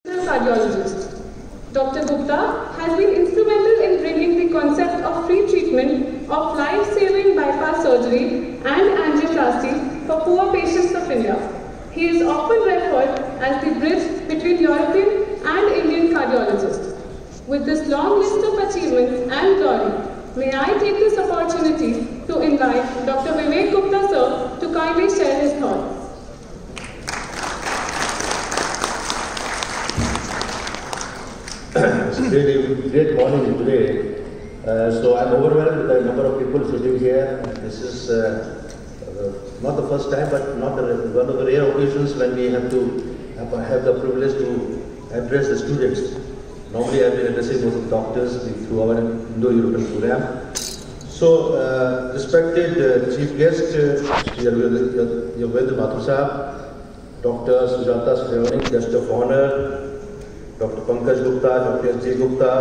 Cardiologist. Dr. Gupta has been instrumental in bringing the concept of free treatment of life-saving bypass surgery and angioplasty for poor patients of India. He is often referred as the bridge between European and Indian cardiologists. With this long list of achievements and glory, may I take this opportunity to invite Dr. Vivek Gupta sir to kindly share his thoughts. It's really great morning today. So I'm overwhelmed with the number of people sitting here. This is not the first time, but one of the rare occasions when we have to have the privilege to address the students. Normally I've been addressing most of the doctors through our Indo-European program. So, respected Chief Guest, Yavendra Mathur Sahab, Dr. Sujata Srivani, Guest of Honor, Dr. Pankaj Gupta, Dr. S.J. Gupta,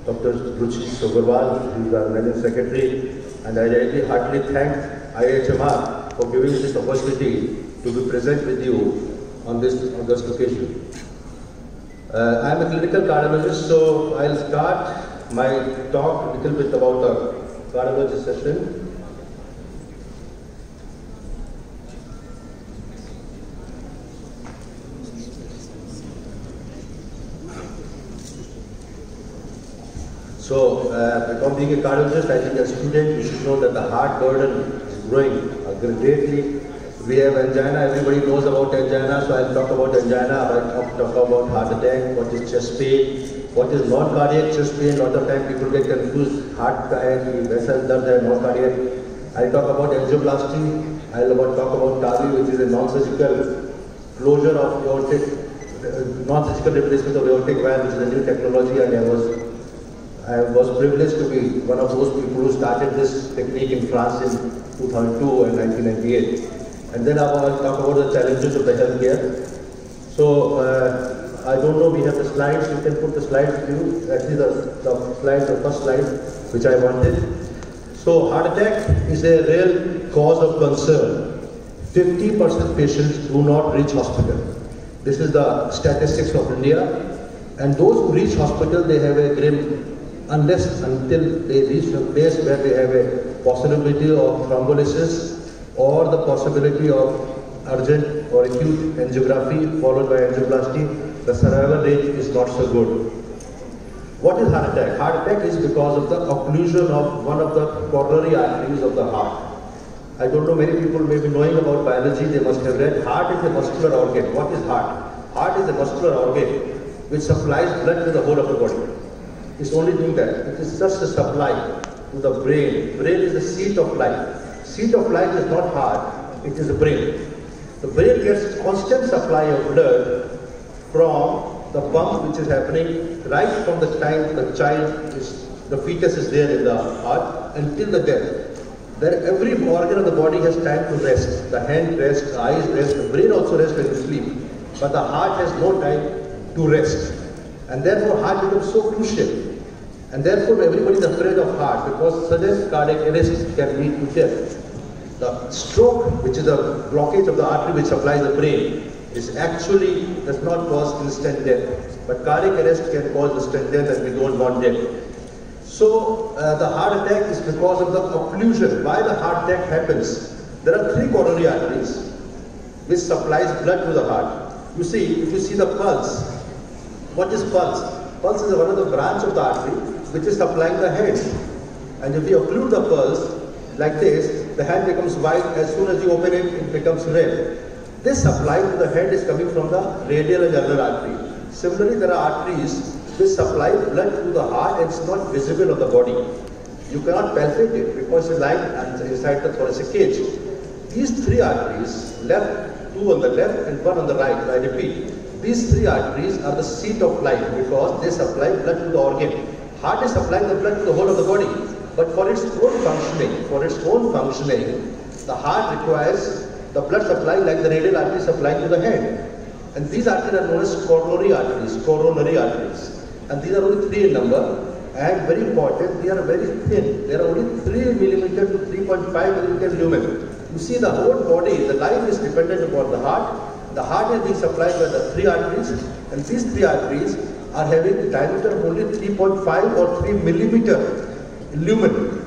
Dr. Ruchi Sogarwal, who is our Managing Secretary, and I really heartily thank IIHMR for giving me this opportunity to be present with you on this occasion. I am a clinical cardiologist, so I'll start my talk a little bit about the cardiology session. So, because being a cardiologist, I think as a student, you should know that the heart burden is growing greatly. We have angina, everybody knows about angina, so I'll talk about angina, I'll talk about heart attack, what is chest pain, what is non-cardiac chest pain. A lot of time people get confused, heart ka hai, vessel dard hai, non-cardiac. I'll talk about angioplasty, I'll talk about TAVI, which is a non-surgical closure of aortic, non-surgical replacement of aortic valve, which is a new technology, and I was privileged to be one of those people who started this technique in France in 2002 and 1998. And then I'll talk about the challenges of the healthcare. So, I don't know, we have the slides, you can put the slides to you. Actually the slide, the first slide, which I wanted. So, heart attack is a real cause of concern. 50% patients do not reach hospital. This is the statistics of India. And those who reach hospital, they have a grim, until they reach a place where they have a possibility of thrombolysis or the possibility of urgent or acute angiography followed by angioplasty, the survival rate is not so good. What is heart attack? Heart attack is because of the occlusion of one of the coronary arteries of the heart. I don't know, many people may be knowing about biology, they must have read. Heart is a muscular organ. What is heart? Heart is a muscular organ which supplies blood to the whole of the body. It's only doing that. It is just a supply to the brain. Brain is the seat of life. Seat of life is not heart, it is the brain. The brain gets constant supply of blood from the pump which is happening right from the time the fetus is there in the heart until the death. Every organ of the body has time to rest. The hand rests, the eyes rest, the brain also rests when you sleep. But the heart has no time to rest. And therefore heart becomes so crucial. And therefore everybody is afraid of heart because sudden cardiac arrest can lead to death. The stroke, which is a blockage of the artery which supplies the brain, does not cause instant death. But cardiac arrest can cause instant death, and we don't want death. So the heart attack is because of the occlusion. Why the heart attack happens? There are 3 coronary arteries which supplies blood to the heart. You see, if you see the pulse, what is pulse? Pulse is one of the branch of the artery which is supplying the head. And if you occlude the pulse like this, the hand becomes white. As soon as you open it, it becomes red. This supply to the head is coming from the radial and ulnar artery. Similarly, there are arteries which supply blood to the heart and it's not visible on the body. You cannot palpate it because it's lying inside the thoracic cage. These 3 arteries, 2 on the left and 1 on the right, I repeat, these 3 arteries are the seat of life because they supply blood to the organ. Heart is supplying the blood to the whole of the body. But for its own functioning, the heart requires the blood supply like the radial artery supplying to the head. And these arteries are known as coronary arteries. And these are only 3 in number. And very important, they are very thin. They are only 3 mm to 3.5 mm lumen. You see, the whole body, the life is dependent upon the heart. The heart is being supplied by the 3 arteries, and these 3 arteries are having a diameter of only 3.5 or 3 millimeter lumen.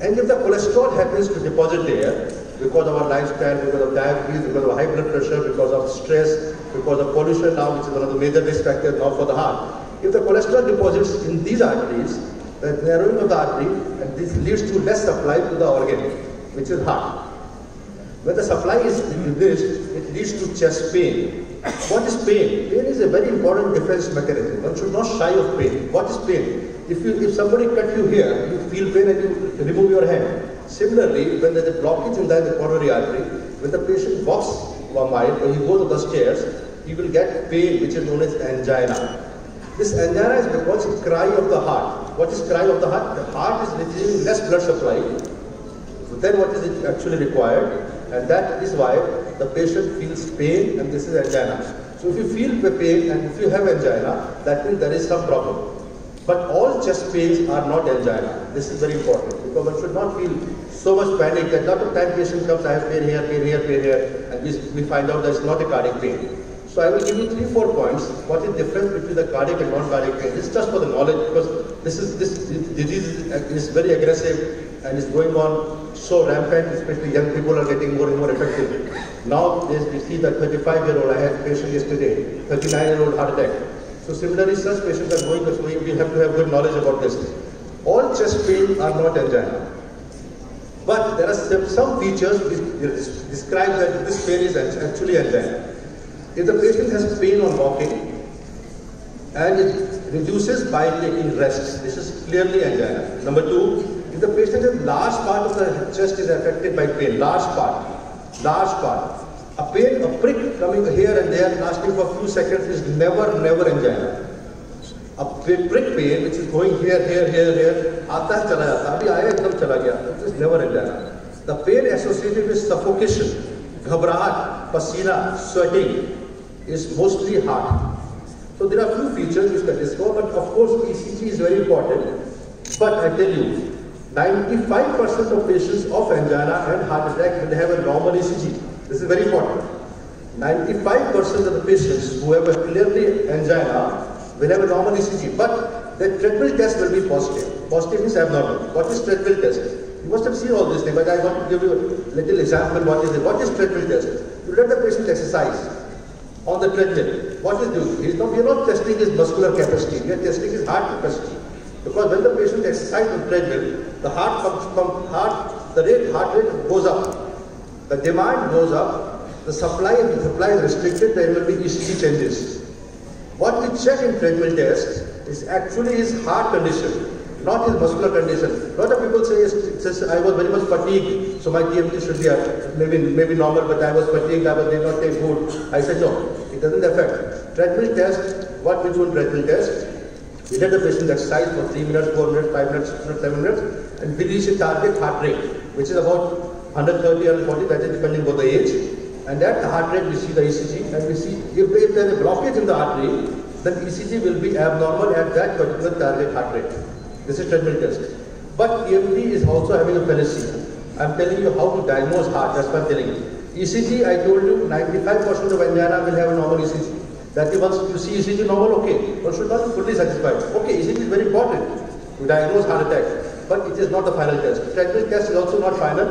And if the cholesterol happens to deposit there, because of our lifestyle, because of diabetes, because of high blood pressure, because of stress, because of pollution now, which is one of the major risk factors now for the heart. If the cholesterol deposits in these arteries, the narrowing of the artery, and this leads to less supply to the organ, which is heart. When the supply is reduced, it leads to chest pain. What is pain? Pain is a very important defense mechanism. One should not shy of pain. What is pain? If somebody cut you here, you feel pain and you remove your hand. Similarly, when there is a blockage in the coronary artery, when the patient walks 1 mile or he goes up the stairs, he will get pain which is known as angina. This angina is because of cry of the heart. What is cry of the heart? The heart is receiving less blood supply than what is actually required, and that is why the patient feels pain, and this is angina. So if you feel the pain and if you have angina, that means there is some problem. But all chest pains are not angina. This is very important, because one should not feel so much panic that a lot of time patient comes, I have pain here, pain here, pain here, and we find out that it's not a cardiac pain. So I will give you 3-4 points. What is the difference between the cardiac and non-cardiac pain? This is just for the knowledge, because this disease is very aggressive and is going on so rampant, especially young people are getting more and more affected. Now we see that 35-year-old, I had a patient yesterday, 39-year-old heart attack. So similarly, such patients are going, so we have to have good knowledge about this. All chest pain are not angina. But there are some features which describe that this pain is actually angina. If the patient has pain on walking and it reduces by taking rest, this is clearly angina. Number 2, if the patient has large part of the chest is affected by pain, large part, a prick coming here and there lasting for a few seconds is never angina. A prick pain which is going here, aata hai chala jata, abhi aaya ekdam chala gaya, it is never angina. The pain associated with suffocation, ghabrahat, pasina, sweating is mostly heart. So there are few features which can discover, but of course ECG is very important. But I tell you, 95% of patients of angina and heart attack will have a normal ECG. This is very important. 95% of the patients who have a clearly angina will have a normal ECG, but the treadmill test will be positive. Positive means abnormal. What is treadmill test? You must have seen all these things, but I want to give you a little example. What is it? What is treadmill test? You let the patient exercise on the treadmill. What is doing? We are not testing his muscular capacity. We are testing his heart capacity. Because when the patient exercises on the treadmill, the heart rate goes up. The demand goes up. The supply is restricted. There will be ECG changes. What we check in treadmill test is actually his heart condition, not his muscular condition. A lot of people say, I was very much fatigued, so my TMT should be maybe normal, but I was fatigued, I did not take food. I said no, it doesn't affect. Treadmill test, what we do in treadmill test, we let the patient exercise for 3 minutes, 4 minutes, 5 minutes, 6 minutes, 7 minutes, and we reach a target heart rate, which is about 130, 140, that is depending on the age. And at the heart rate, we see the ECG, and we see if there is a blockage in the artery, then ECG will be abnormal at that particular target heart rate. This is treadmill test. But EMT is also having a fallacy. I am telling you how to diagnose heart, that's what I am telling you. ECG, I told you, 95% of angina will have a normal ECG. That is, once you see ECG normal, okay. One should not be fully satisfied. Okay, ECG is very important to diagnose heart attack, but it is not the final test. Treadmill test is also not final.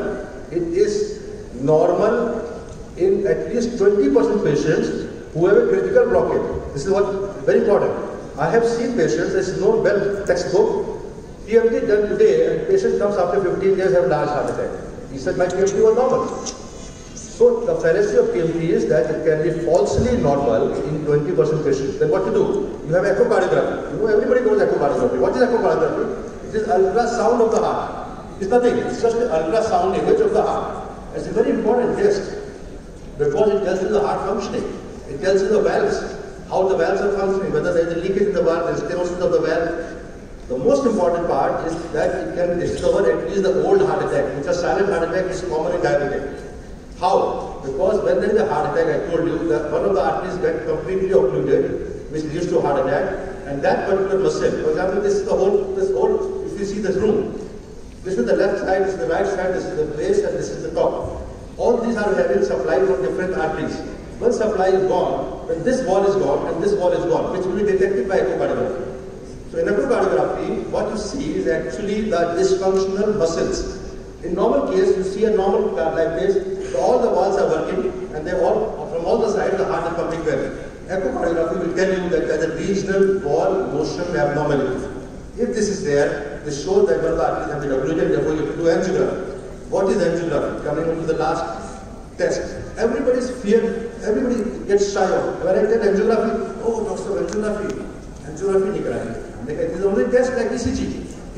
It is normal in at least 20% patients who have a critical blockage. This is what very important. I have seen patients, there is no well textbook. TMT done today, and patient comes after 15 years have large heart attack. He said my TMT was normal. So the fallacy of TMT is that it can be falsely normal in 20% patients. Then what to do? You have echocardiography. You know, everybody knows echocardiography. What is echocardiography? It is ultrasound of the heart. It's nothing. It's just an ultrasound image of the heart. It's a very important test because it tells you the heart functioning. It tells you the valves, how the valves are functioning, whether there is a leakage in the valve, there is stenosis of the valve. The most important part is that it can discover at least the old heart attack, which is silent heart attack, is common in diabetic. How? Because when there is a heart attack, I told you that one of the arteries get completely occluded, which leads to a heart attack, and that particular muscle, for example, this whole, if you see this room, this is the left side, this is the right side, this is the base, and this is the top. All these are having supply from different arteries. Once supply is gone, then this wall is gone and this wall is gone, which will be detected by echocardiography. So in echocardiography, what you see is actually the dysfunctional muscles. In normal case, you see a normal car like this, so all the walls are working and they all, from all the sides, the heart is pumping well. Echocardiography will tell you that there is a regional wall motion abnormality. If this is there, this shows that one of the arteries have been occluded, therefore you have to do angiography. What is angiography? Coming on to the last test. Everybody's fear, everybody gets shy of. When I tell angiography, oh, doctor, angiography नहीं कराएंगे. It is only test like ECG.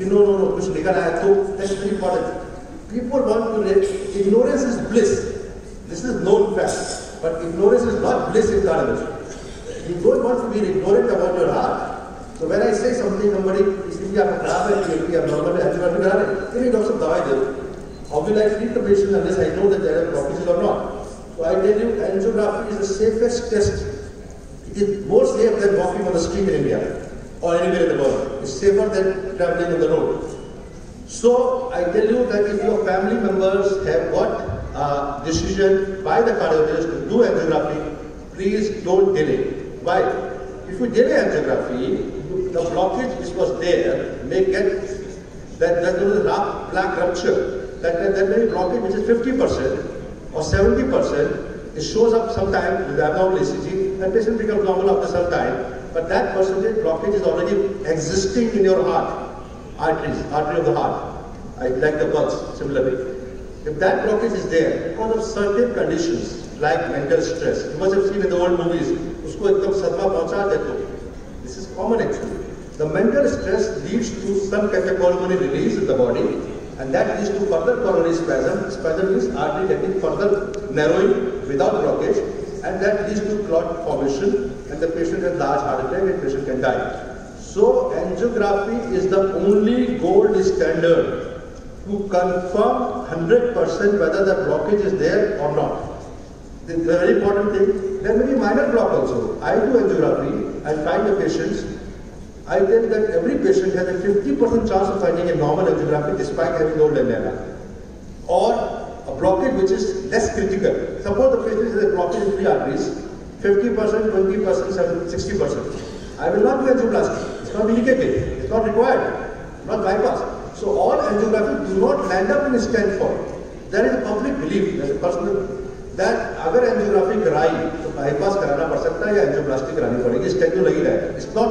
No, कुछ निकल आया तो test very important. People want to let, ignorance is bliss. This is known fact. But ignorance is not bliss in cardiology. You don't want to be ignorant about your heart. So when I say something, somebody, इसलिए आप खराब है, ये आप normal है, angiography करा रहे, नहीं डॉक्टर दवाई दे. How will I treat the patient unless I know that there are blockages or not? So I tell you, angiography is the safest test. It is more safe than walking on the street in India or anywhere in the world. It's safer than traveling on the road. So I tell you that if your family members have got a decision by the cardiologist to do angiography, please don't delay. Why? If you delay angiography, the blockage which was there may get, that there was a plaque rupture. That may be blockage which is 50% or 70%. It shows up sometime with abnormal ECG and patient becomes normal after some time. But that percentage blockage is already existing in your heart, artery of the heart, like the pulse, similarly. If that blockage is there because of certain conditions like mental stress, you must have seen in the old movies, usko ekdam sadma pahuncha deto. This is common actually. The mental stress leads to some catecholamine release in the body, and that leads to further coronary spasm. Spasm means artery getting further narrowing without blockage, and that leads to clot formation, and the patient has large heart attack and patient can die. So angiography is the only gold standard to confirm 100% whether the blockage is there or not. The very important thing, there may be minor block also. I do angiography, I find the patients. I tell that every patient has a 50% chance of finding a normal angiography despite having old angina, or a blockage which is less critical. Suppose the patient has a blockage in 3 arteries, 50%, 20%, 60%. I will not do angioplasty. It's not indicated. It's not required. Not bypass. So all angiography do not land up in stent form. There is a public belief, there is a personal, that अगर angiography कराई तो bypass कराना पड़ सकता है या angioplasty करानी पड़ेगी, स्टेंट तो लगी रहे. It's not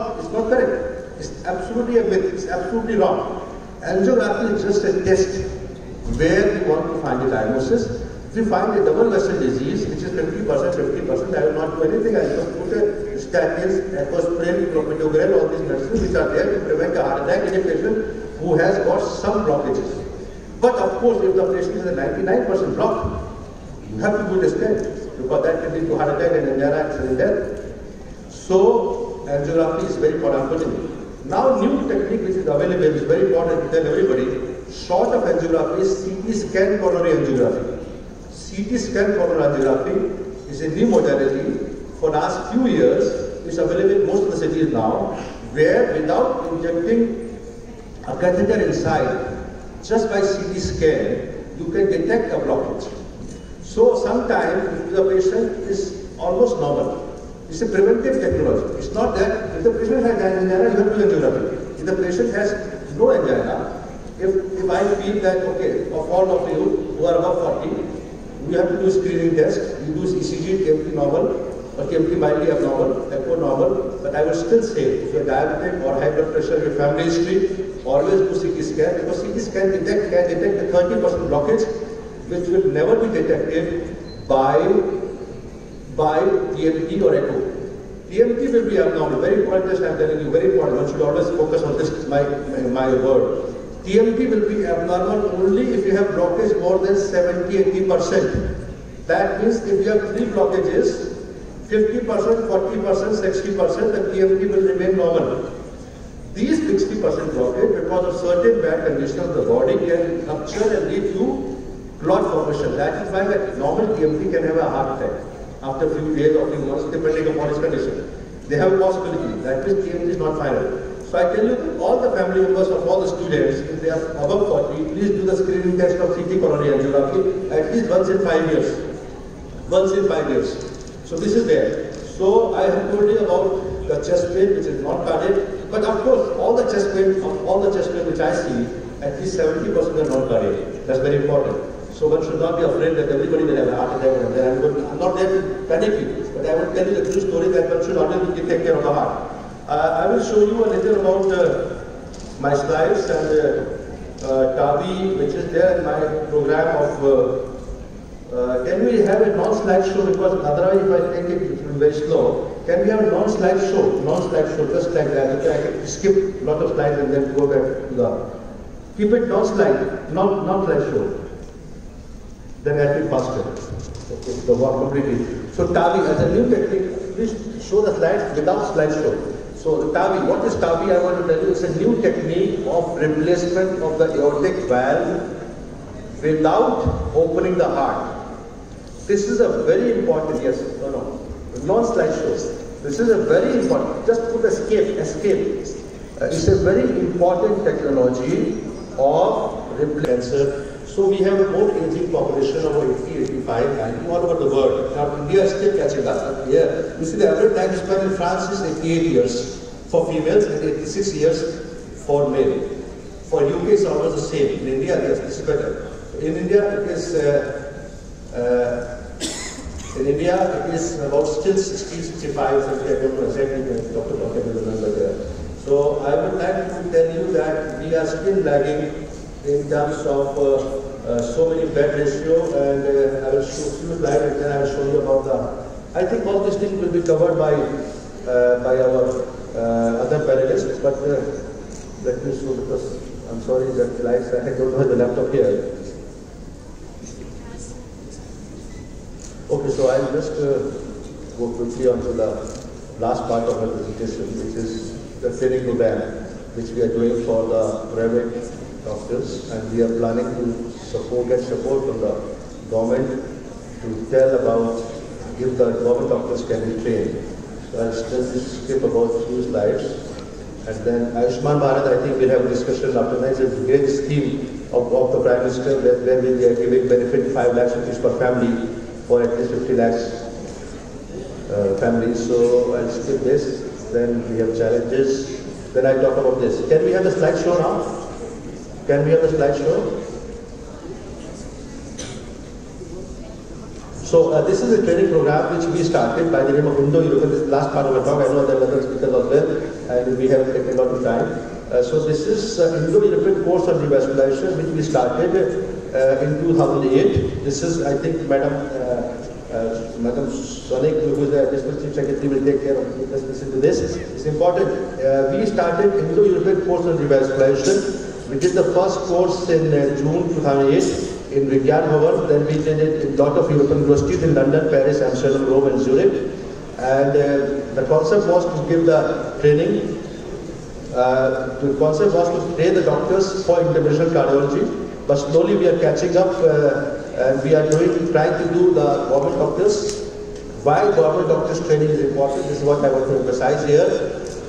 correct. It's absolutely a myth. It's absolutely wrong. Angiography is just a test where we want to find a diagnosis. If we find a double vessel disease, which is 50%, 50%, I will not do anything. I will put a statins, ecosprin, clopidogrel, all these medicines which are there to prevent a heart attack in a patient who has got some blockages. But of course, if the patient is a 99% blocked, you have to do the stent because that can lead to heart attack and angina and sudden death. So angiography is very important. Now new technique which is available is very important to tell everybody. Short of angiography is CT scan coronary angiography. CT scan coronary angiography is a new modality. For the last few years, it's available in most of the cities now, where without injecting a catheter inside, just by CT scan, you can detect a blockage. So sometimes if the patient is almost normal, it's a preventive technology. It's not that if the patient has angina, you have to do angiography. If the patient has no angina, if I feel that, okay, of all of you who are above 40, we have to do screening test, you do ECG, TMT normal, or TMT mildly abnormal, echo normal, but I will still say, if you are diabetic or high blood pressure, your family history, always do CT scan, because CT scan can detect the 30% blockage, which will never be detected by TMT or echo. TMT will be abnormal. Very important test I am telling you, very important. One should always focus on this, my word. TMT will be abnormal only if you have blockage more than 70-80%. That means if you have 3 blockages, 50%, 40%, 60%, the TMT will remain normal. These 60% blockage, because of certain bad conditions of the body, can rupture and lead to clot formation. That is why a normal TMT can have a heart attack after a few days or few months, depending upon its condition. They have a possibility. That means TMT is not final. So I tell you, all the family members of all the students, if they are above 40, please do the screening test of CT coronary angiography at least once in 5 years. Once in 5 years. So this is there. So I have told you about the chest pain, which is not cardiac, but of course all the chest pain which I see, at least 70% are not cardiac. That's very important. So one should not be afraid that everybody will have a heart attack. I'm not there to panic you, but I will tell you the true story that one should always take care of the heart. I will show you a little about my slides and TAVI, which is there in my program of. Can we have a non-slide show, because otherwise if I take it will be very slow. Can we have a non-slide show? Non-slide show, just like that. Okay, I can skip a lot of slides and then go back to the. Keep it non-slide, non-slide show. Then I will faster. Okay, the work completely. So TAVI as a new technique, please show the slides without slideshow. So TAVI, what is TAVI? I want to tell you, it's a new technique of replacement of the aortic valve without opening the heart. This is a very important, non-slideshow. This is a very important, just put escape. It's a very important technology of cancer. So we have a more aging population of 80, 85, 90 all over the world. Now India is still catching up. Yeah. You see the average time spent in France is 88 years for females and 86 years for male. For UK it's almost the same. In India, yes, this is better. In India it is about still 60, 65, something I don't know exactly, but Dr. Vivek will remember there. So I would like to tell you that we are still lagging in terms of so many bed ratio, and I will show few slides and then I will show you about the. I think all these things will be covered by our other panelists, but let me show, because I'm sorry that slides I don't have the laptop here. Okay, so I'll just go quickly on to the last part of my presentation, which is the training program, which we are doing for the private doctors, and we are planning to get support from the government to give the government doctors can be trained. So I'll just skip about few slides, and then IIHMR Bharat, I think we'll have a discussion after that. It's a great scheme of the Prime Minister where we are giving benefit 5 lakhs rupees per family for at least 50 lakhs families. So I'll skip this. Then we have challenges. Then I talk about this. Can we have the slideshow now? Can we have the slideshow? So this is a training program which we started by the name of Indo-European. This is the last part of our talk. I know there are other speakers as well, and we have taken a lot of time. So this is Indo-European course on revascularization, which we started in 2008. This is, I think, Madam Sonik, who is the Additional Chief Secretary, will take care of it. Let's listen to this. It's important. We started Indo-European course on revascularization. We did the first course in June 2008 in Vigyan Bhavan. Then we did it in a lot of European universities in London, Paris, Amsterdam, Rome, and Zurich. And the concept was to give the training. The concept was to train the doctors for interventional cardiology. But slowly we are catching up, and we are trying to do the government doctors. Why government doctors training is important? This is what I want to emphasize here.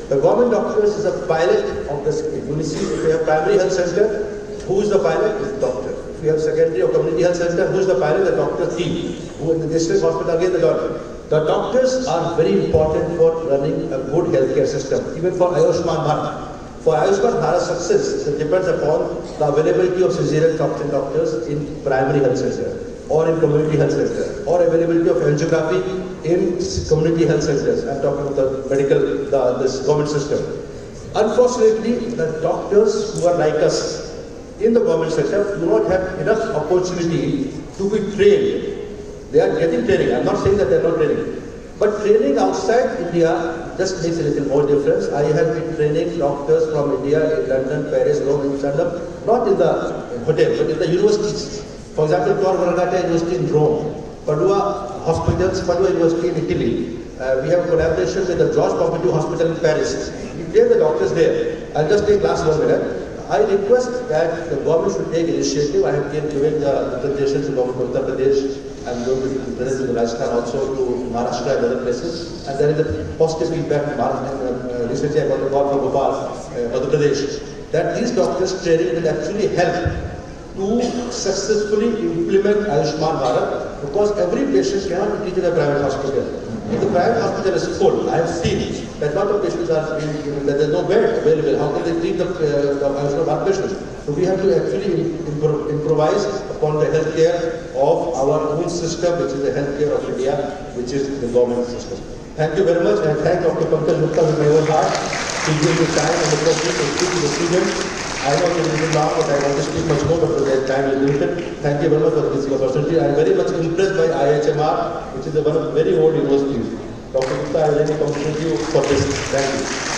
The government doctors is a pilot of the scheme. You see, if we have primary health center, who is the pilot? Is the doctor. If we have secondary or community health center, who is the pilot? The doctor team. Who in the district hospital, again the doctor. The doctors are very important for running a good healthcare system, even for IIHMR Bharat. For IIHMR Bharat success, it depends upon the availability of cesarean doctors in primary health center, or in community health center, or availability of angiography in community health centers. I'm talking about this government system. Unfortunately, the doctors who are like us in the government sector do not have enough opportunity to be trained. They are getting training. I'm not saying that they are not training. But training outside India just makes a little more difference. I have been training doctors from India in London, Paris, Rome, and Amsterdam, not in the hotel, but in the universities. For example, Tor Vergata University in Rome, Padua University in Italy. We have a collaboration with the George Pompidou Hospital in Paris. We train the doctors there. I'll just take last 1 minute. I request that the government should take initiative. I have been giving the presentation to Government of Uttar Pradesh. I'm going to be present to Rajasthan, also to Maharashtra and other places. And there is a positive feedback from Maharashtra. Recently I got a call from Bhopal, Madhya Pradesh, that these doctors' training will actually help to successfully implement IIHMR Bharat, because every patient cannot be treated in a private hospital. If the private hospital is full, I have seen that a lot of patients are being given that there is no bed available. How can they treat the our patients? So we have to actually improvise upon the healthcare of our own system, which is the healthcare of India, which is the government system. Thank you very much, and thank Dr. Pankaj Gupta with my whole heart. He gave me time and the opportunity to speak to the students. I know it is a little long, but I want to speak much more, but the time is limited. Thank you very much for this opportunity. I am very much impressed by IIHMR, which is one of the very old universities. Dr. Gupta, I really congratulate you for this. Thank you.